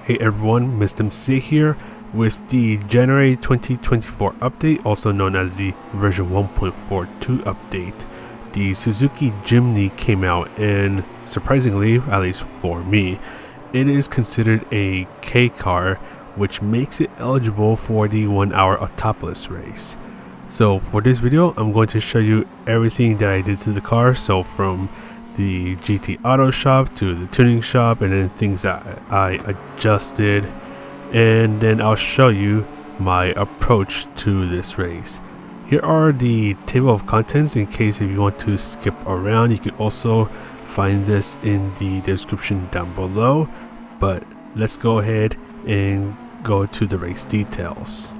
Hey everyone, Mr. MC here with the January 2024 update, also known as the version 1.42 update. The Suzuki Jimny came out, and surprisingly, at least for me, it is considered a K car, which makes it eligible for the 1-hour Autopolis race. So for this video, I'm going to show you everything that I did to the car, so from the GT Auto shop to the tuning shop, and then things that I adjusted, and then I'll show you my approach to this race. Here are the table of contents in case if you want to skip around. You can also find this in the description down below, but let's go ahead and go to the race details.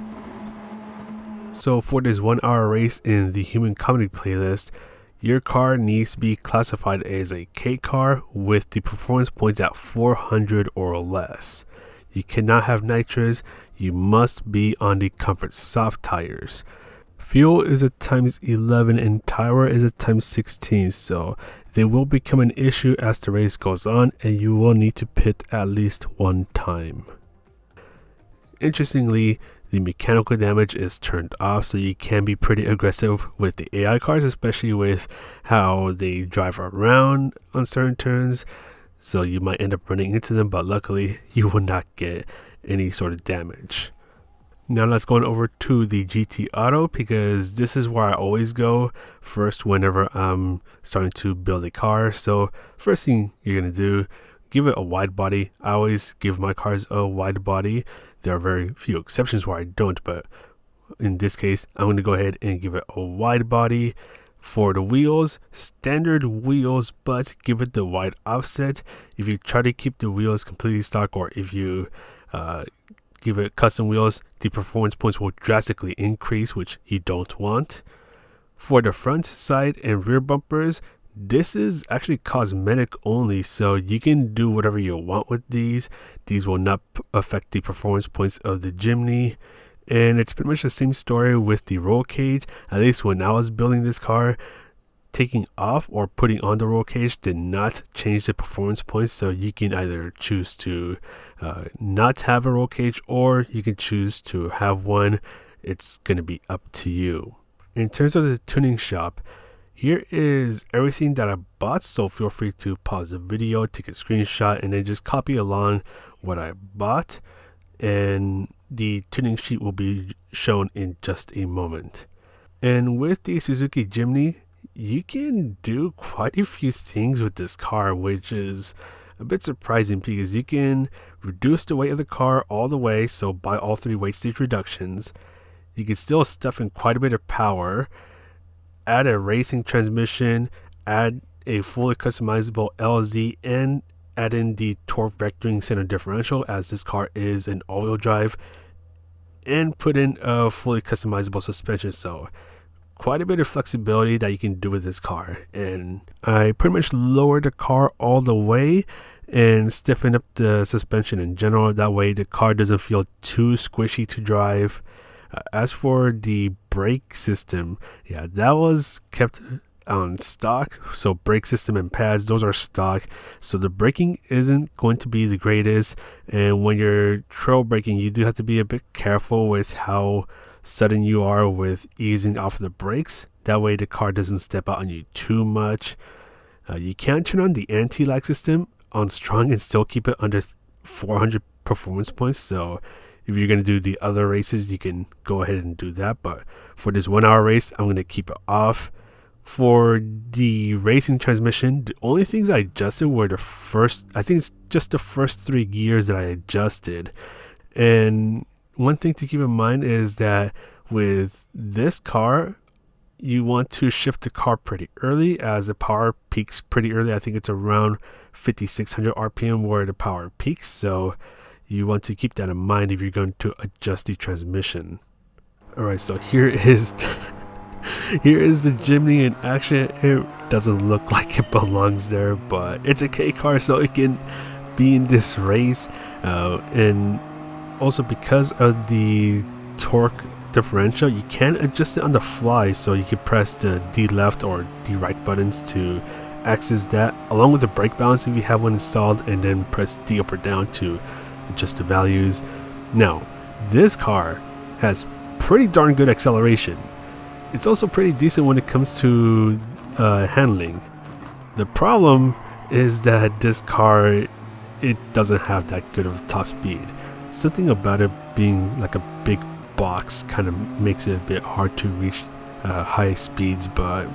So for this 1-hour race in the Human Comedy playlist, your car needs to be classified as a K car with the performance points at 400 or less. You cannot have nitrous. You must be on the Comfort soft tires. Fuel is a times 11 and tire is a times 16, so they will become an issue as the race goes on, and you will need to pit at least one time. Interestingly, the mechanical damage is turned off, so you can be pretty aggressive with the AI cars, especially with how they drive around on certain turns. So you might end up running into them, but luckily you will not get any sort of damage. Now let's go on over to the GT Auto, because this is where I always go first whenever I'm starting to build a car. So first thing you're going to do, give it a wide body. I always give my cars a wide body. There are very few exceptions where I don't, but in this case, I'm going to go ahead and give it a wide body. For the wheels, standard wheels, but give it the wide offset. If you try to keep the wheels completely stock, or if you give it custom wheels, the performance points will drastically increase, which you don't want. For the front, side, and rear bumpers, this is actually cosmetic only, so you can do whatever you want with these. These will not affect the performance points of the Jimny. And it's pretty much the same story with the roll cage. At least when I was building this car, taking off or putting on the roll cage did not change the performance points. So you can either choose to not have a roll cage, or you can choose to have one. It's going to be up to you. In terms of the tuning shop, here is everything that I bought, so feel free to pause the video, take a screenshot, and then just copy along what I bought, and the tuning sheet will be shown in just a moment. And with the Suzuki Jimny, you can do quite a few things with this car, which is a bit surprising, because you can reduce the weight of the car all the way, so buy all 3 weight stage reductions. You can still stuff in quite a bit of power, add a racing transmission, add a fully customizable LZ, and add in the torque vectoring center differential, as this car is an all-wheel drive, and put in a fully customizable suspension. So quite a bit of flexibility that you can do with this car. And I pretty much lowered the car all the way and stiffened up the suspension in general. That way the car doesn't feel too squishy to drive. As for the brake system, yeah, that was kept on stock. So brake system and pads, those are stock. So the braking isn't going to be the greatest. And when you're trail braking, you do have to be a bit careful with how sudden you are with easing off the brakes. That way the car doesn't step out on you too much. You can turn on the anti-lag system on strong and still keep it under 400 performance points. So if you're going to do the other races, you can go ahead and do that. But for this 1-hour race, I'm going to keep it off. For the racing transmission, the only things I adjusted were the first, I think it's just the first 3 gears that I adjusted. And one thing to keep in mind is that with this car, you want to shift the car pretty early, as the power peaks pretty early. I think it's around 5,600 RPM where the power peaks. So you want to keep that in mind if you're going to adjust the transmission. Alright, so here is the Jimny in action. It doesn't look like it belongs there, but it's a K car, so it can be in this race. And also because of the torque differential, you can adjust it on the fly, so you can press the D left or D right buttons to access that, along with the brake balance if you have one installed, and then press D up or down to adjust the values. Now, this car has pretty darn good acceleration. It's also pretty decent when it comes to handling. The problem is that this car, it doesn't have that good of top speed. Something about it being like a big box kind of makes it a bit hard to reach high speeds, but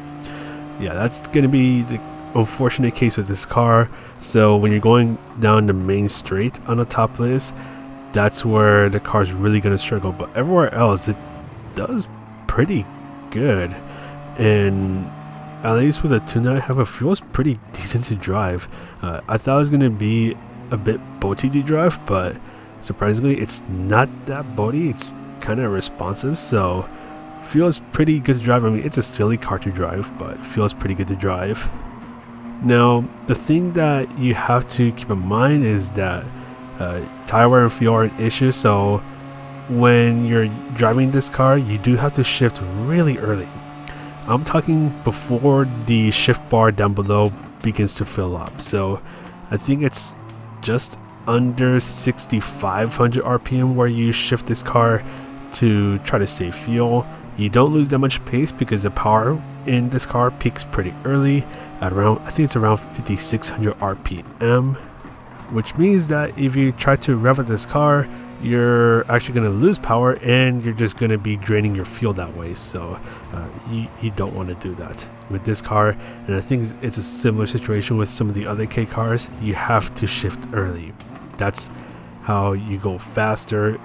yeah, that's going to be the unfortunate case with this car. So when you're going down the main straight on the top list, that's where the car's really going to struggle, but everywhere else it does pretty good. And at least with the tune that I have, it feels pretty decent to drive. I thought it was going to be a bit boaty to drive, but surprisingly it's not that boaty. It's kind of responsive, so feels pretty good to drive. I mean, it's a silly car to drive, but it feels pretty good to drive. Now, the thing that you have to keep in mind is that tire wear and fuel are an issue, so when you're driving this car, you do have to shift really early. I'm talking before the shift bar down below begins to fill up. So I think it's just under 6,500 RPM where you shift this car to try to save fuel. You don't lose that much pace because the power in this car peaks pretty early at around, I think it's around 5,600 RPM, which means that if you try to rev up this car, you're actually going to lose power and you're just going to be draining your fuel that way. So you don't want to do that with this car. And I think it's a similar situation with some of the other K cars. You have to shift early. That's how you go faster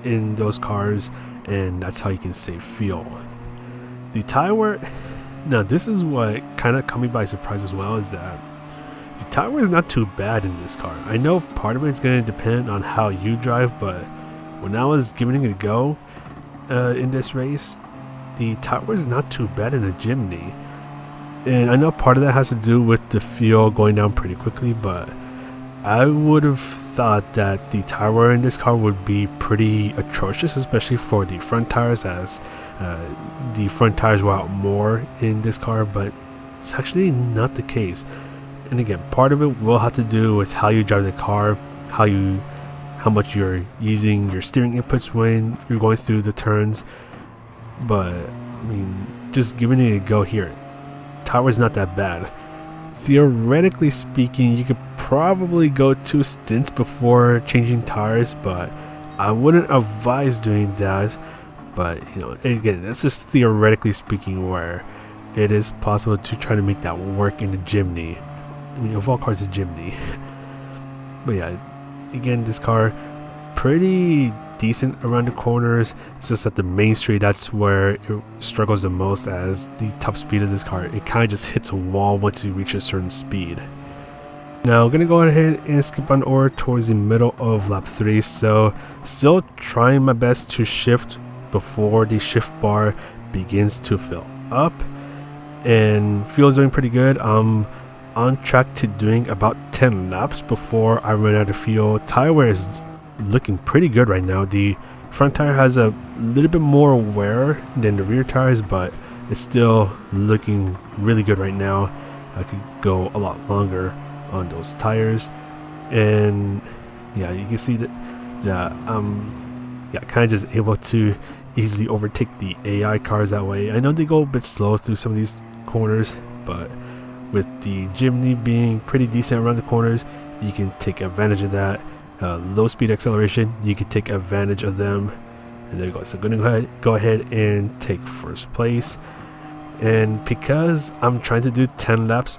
in those cars, and that's how you can save fuel. The tire wear, now this is what kind of caught me by surprise as well, is that the tire wear is not too bad in this car. I know part of it is going to depend on how you drive, but when I was giving it a go in this race, the tire wear is not too bad in the Jimny. And I know part of that has to do with the fuel going down pretty quickly, but I would have thought that the tire wear in this car would be pretty atrocious, especially for the front tires, as the front tires wear out more in this car, but it's actually not the case. And again, part of it will have to do with how you drive the car, how much you're using your steering inputs when you're going through the turns. But I mean, just giving it a go here, tire is not that bad. Theoretically speaking, you could probably go 2 stints before changing tires, but I wouldn't advise doing that. But you know, again, that's just theoretically speaking, where it is possible to try to make that work in the Jimny. I mean, of all cars, the Jimny. But yeah, again, this car pretty decent around the corners. It's just at the main street, that's where it struggles the most, as the top speed of this car, it kind of just hits a wall once you reach a certain speed. Now I'm gonna go ahead and skip on over towards the middle of lap 3. So still trying my best to shift before the shift bar begins to fill up, and feels doing pretty good. On track to doing about 10 laps before I run out of fuel. Tire wear is looking pretty good right now. The front tire has a little bit more wear than the rear tires, but it's still looking really good right now. I could go a lot longer on those tires, and yeah, you can see that kind of just able to easily overtake the AI cars that way. I know they go a bit slow through some of these corners, but with the Jimny being pretty decent around the corners, you can take advantage of that. Low speed acceleration, you can take advantage of them. And there you go. So I'm gonna go ahead and take first place. And because I'm trying to do 10 laps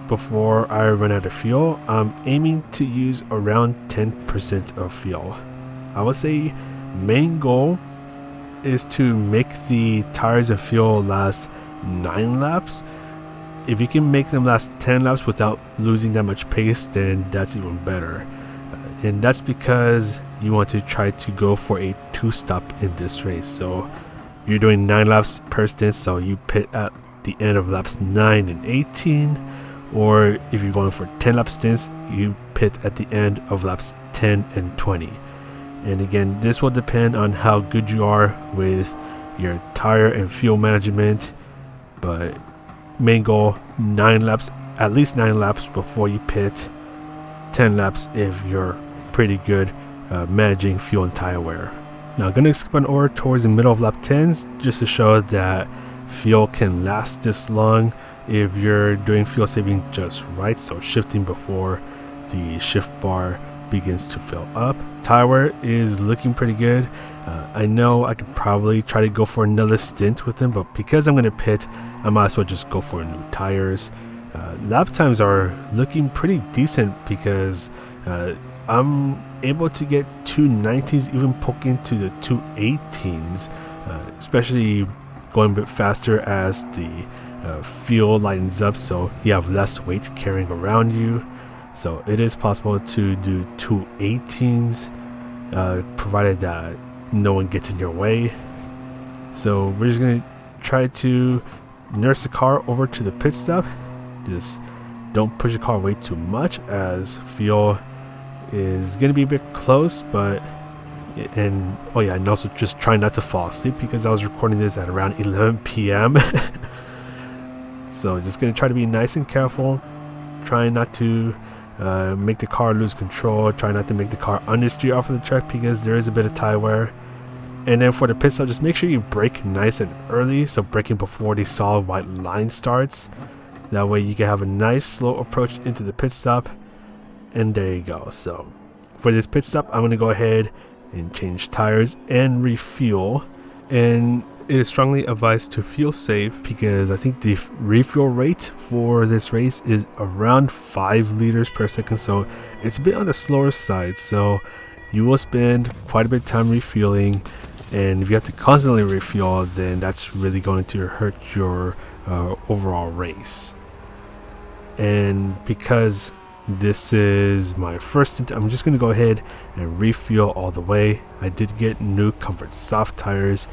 before I run out of fuel, I'm aiming to use around 10% of fuel. I would say main goal is to make the tires and fuel last 9 laps. If you can make them last 10 laps without losing that much pace, then that's even better. And that's because you want to try to go for a 2-stop in this race. So you're doing 9 laps per stint, so you pit at the end of laps 9 and 18. Or if you're going for 10 lap stints, you pit at the end of laps 10 and 20. And again, this will depend on how good you are with your tire and fuel management, but main goal, 9 laps, at least 9 laps before you pit. 10 laps if you're pretty good managing fuel and tire wear. Now I'm going to skip on over towards the middle of lap 10 just to show that fuel can last this long if you're doing fuel saving just right, so shifting before the shift bar begins to fill up. Tire wear is looking pretty good. I know I could probably try to go for another stint with them, but because I'm going to pit, I might as well just go for new tires. Lap times are looking pretty decent because I'm able to get 219s, even poking to the 218s, especially going a bit faster as the fuel lightens up, so you have less weight carrying around you. So it is possible to do 218s, provided that no one gets in your way. So we're just going to try to nurse the car over to the pit stop. Just don't push the car way too much, as fuel is going to be a bit close, and also just try not to fall asleep because I was recording this at around 11 p.m. So just going to try to be nice and careful, trying not to make the car lose control, try not to make the car understeer off of the track because there is a bit of tire wear. And then for the pit stop, just make sure you brake nice and early, so braking before the solid white line starts. That way you can have a nice slow approach into the pit stop. And there you go. So for this pit stop, I'm going to go ahead and change tires and refuel. And it is strongly advised to fuel save because I think the refuel rate for this race is around 5 liters per second, so it's a bit on the slower side. So you will spend quite a bit of time refueling, and if you have to constantly refuel, then that's really going to hurt your overall race. And because this is my first stint, I'm just going to go ahead and refuel all the way. I did get new Comfort soft tires,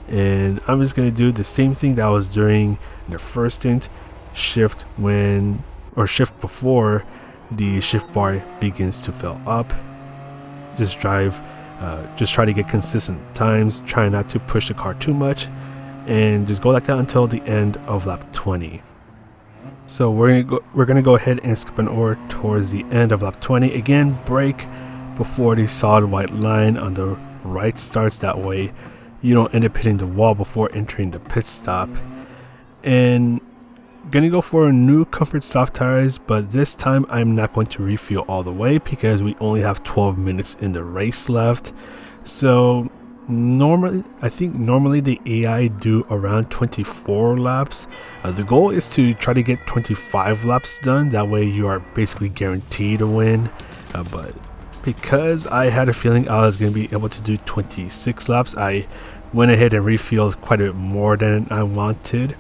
and I'm just going to do the same thing that I was doing in the first stint. Shift before the shift bar begins to fill up. Just try to get consistent times, try not to push the car too much, and just go like that until the end of lap 20. So we're gonna go ahead and skip an over towards the end of lap 20. Again, brake before the solid white line on the right starts. That way you don't end up hitting the wall before entering the pit stop. And gonna go for new Comfort soft tires, but this time I'm not going to refuel all the way because we only have 12 minutes in the race left. So I think normally the AI do around 24 laps. The goal is to try to get 25 laps done. That way you are basically guaranteed to win. But because I had a feeling I was going to be able to do 26 laps, I went ahead and refueled quite a bit more than I wanted.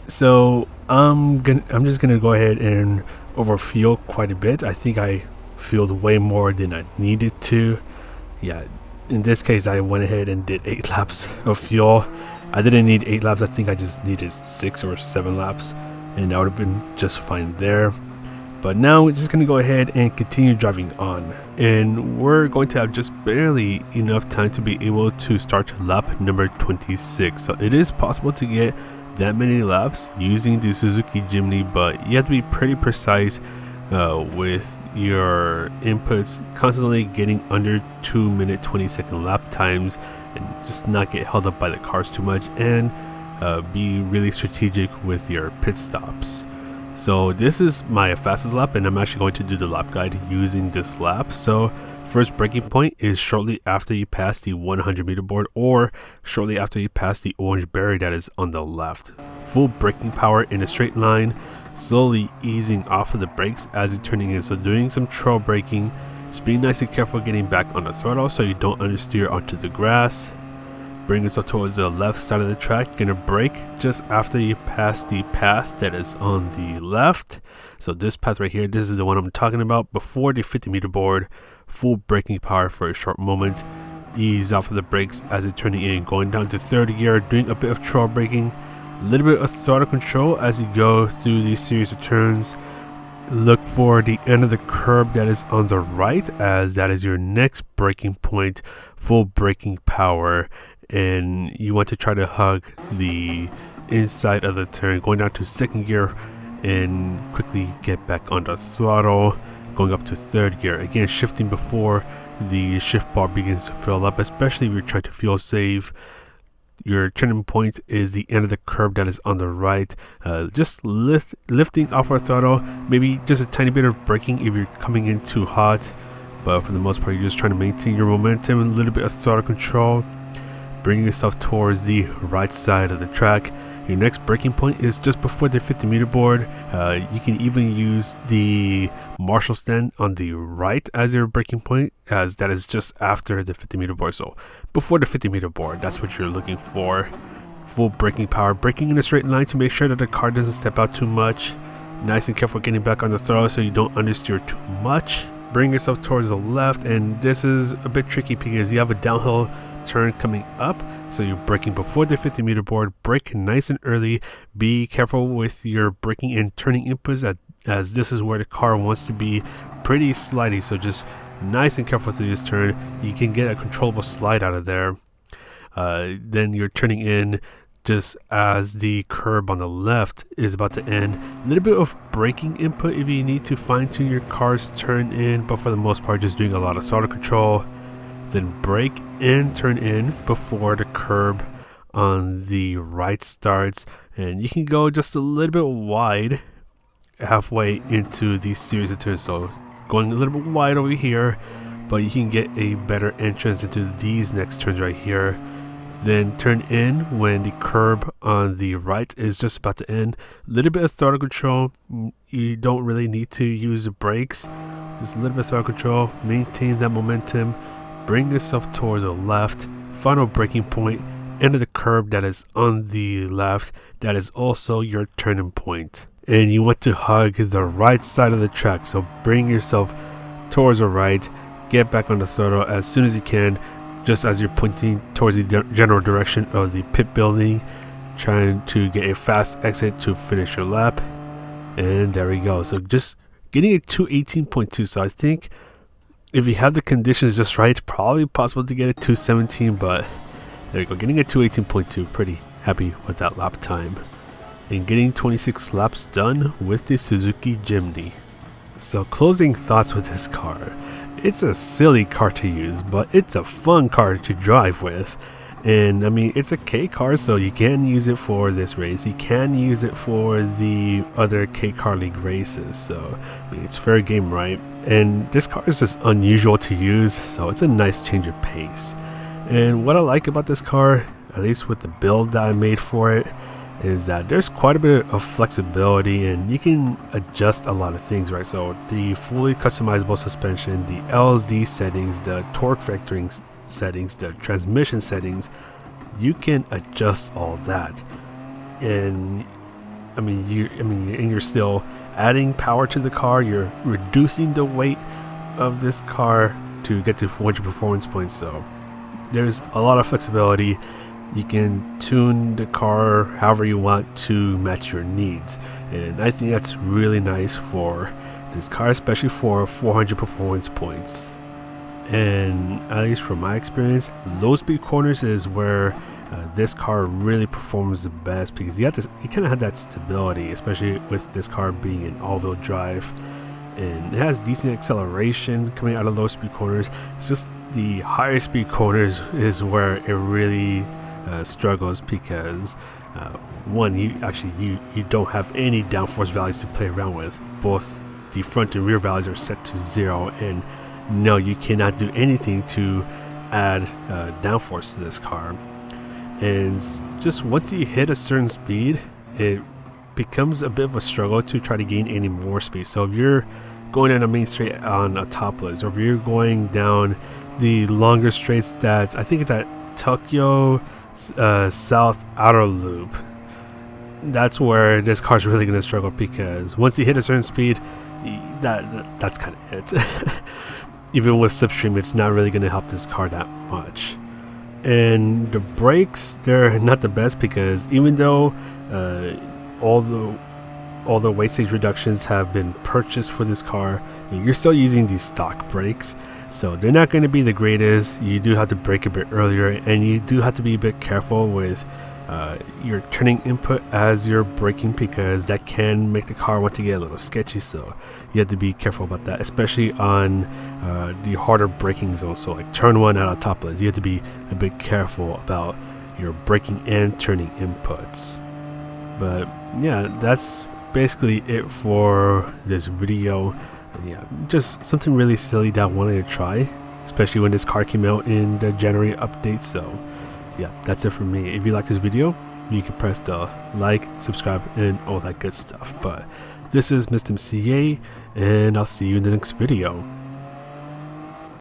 So I'm just gonna go ahead and overfuel quite a bit. I think I fueled way more than I needed to. Yeah, in this case I went ahead and did 8 laps of fuel. I didn't need 8 laps. I think I just needed 6 or 7 laps, and that would have been just fine there. But now we're just gonna go ahead and continue driving on, and we're going to have just barely enough time to be able to start lap number 26. So it is possible to get that many laps using the Suzuki Jimny, but you have to be pretty precise with your inputs, constantly getting under 2-minute 20-second lap times, and just not get held up by the cars too much, and be really strategic with your pit stops. So this is my fastest lap, and I'm actually going to do the lap guide using this lap. So first braking point is shortly after you pass the 100-meter board, or shortly after you pass the orange barrier that is on the left. Full braking power in a straight line, slowly easing off of the brakes as you're turning in. So doing some trail braking, just being nice and careful getting back on the throttle so you don't understeer onto the grass. Bring yourself towards the left side of the track. Gonna brake just after you pass the path that is on the left. So this path right here, this is the one I'm talking about, before the 50-meter board. Full braking power for a short moment, ease off of the brakes as you're turning in, going down to third gear, doing a bit of trail braking, a little bit of throttle control as you go through these series of turns. Look for the end of the curb that is on the right, as that is your next braking point. Full braking power, and you want to try to hug the inside of the turn, going down to second gear and quickly get back on the throttle. going up to third gear. Again, shifting before the shift bar begins to fill up, especially if you're trying to fuel save. Your turning point is the end of the curb that is on the right. Just lifting off our throttle, maybe just a tiny bit of braking if you're coming in too hot, but for the most part you're just trying to maintain your momentum, a little bit of throttle control, bring yourself towards the right side of the track. Your next braking point is just before the 50-meter board. You can even use the Marshall stand on the right as your braking point, as that is just after the 50-meter board. So before the 50-meter board, that's what you're looking for. Full braking power, braking in a straight line to make sure that the car doesn't step out too much. Nice and careful getting back on the throttle so you don't understeer too much. Bring yourself towards the left, and this is a bit tricky because you have a downhill turn coming up, so you're braking before the 50-meter board. Brake nice and early. Be careful with your braking and turning inputs, as this is where the car wants to be pretty slidey, so just nice and careful through this turn. You can get a controllable slide out of there. Then you're turning in just as the curb on the left is about to end. A little bit of braking input if you need to fine-tune your car's turn in, but for the most part just doing a lot of throttle control. Then brake and turn in before the curb on the right starts, and you can go just a little bit wide halfway into these series of turns. So going a little bit wide over here, but you can get a better entrance into these next turns right here. Then turn in when the curb on the right is just about to end. A little bit of throttle control. You don't really need to use the brakes, just a little bit of throttle control. Maintain that momentum. Bring yourself towards the left. Final braking point, end of the curb that is on the left. That is also your turning point. And you want to hug the right side of the track. So bring yourself towards the right. Get back on the throttle as soon as you can, just as you're pointing towards the general direction of the pit building, trying to get a fast exit to finish your lap. And there we go. So just getting a 218.2. So I think if you have the conditions just right, it's probably possible to get a 217, but there you go, getting a 218.2, pretty happy with that lap time. And getting 26 laps done with the Suzuki Jimny. So closing thoughts with this car. It's a silly car to use, but it's a fun car to drive with. And I mean, it's a K car, so you can use it for this race. You can use it for the other K car league races. So I mean, it's fair game, right? And this car is just unusual to use, so it's a nice change of pace. And what I like about this car, at least with the build that I made for it, is that there's quite a bit of flexibility and you can adjust a lot of things, right? So the fully customizable suspension, the LSD settings, the torque vectoring settings, the transmission settings, you can adjust all that. And you're still adding power to the car, you're reducing the weight of this car to get to 400 performance points. So there's a lot of flexibility. You can tune the car however you want to match your needs, and I think that's really nice for this car, especially for 400 performance points. And at least from my experience, low speed corners is where this car really performs the best, because you kind of have that stability, especially with this car being an all-wheel drive, and it has decent acceleration coming out of low speed corners. It's just the higher speed corners is where it really struggles, because one, you don't have any downforce values to play around with. Both the front and rear values are set to 0, and no, you cannot do anything to add downforce to this car. And just once you hit a certain speed, it becomes a bit of a struggle to try to gain any more speed. So if you're going down a main straight on Autopolis, or if you're going down the longer straights that I think it's at Tokyo South Outer Loop, that's where this car's really going to struggle, because once you hit a certain speed, that's kind of it. Even with slipstream, it's not really going to help this car that much. And the brakes, they're not the best, because even though all the weight stage reductions have been purchased for this car, you're still using these stock brakes, so they're not going to be the greatest. You do have to brake a bit earlier, and you do have to be a bit careful with your turning input as you're braking, because that can make the car want to get a little sketchy. So you have to be careful about that, especially on the harder braking zones. So like turn 1 at Autopolis, you have to be a bit careful about your braking and turning inputs. But yeah, that's basically it for this video. Yeah, just something really silly that I wanted to try, especially when this car came out in the January update. So yeah, that's it for me. If you like this video, you can press the like, subscribe, and all that good stuff. But this is Mr. MCA, and I'll see you in the next video.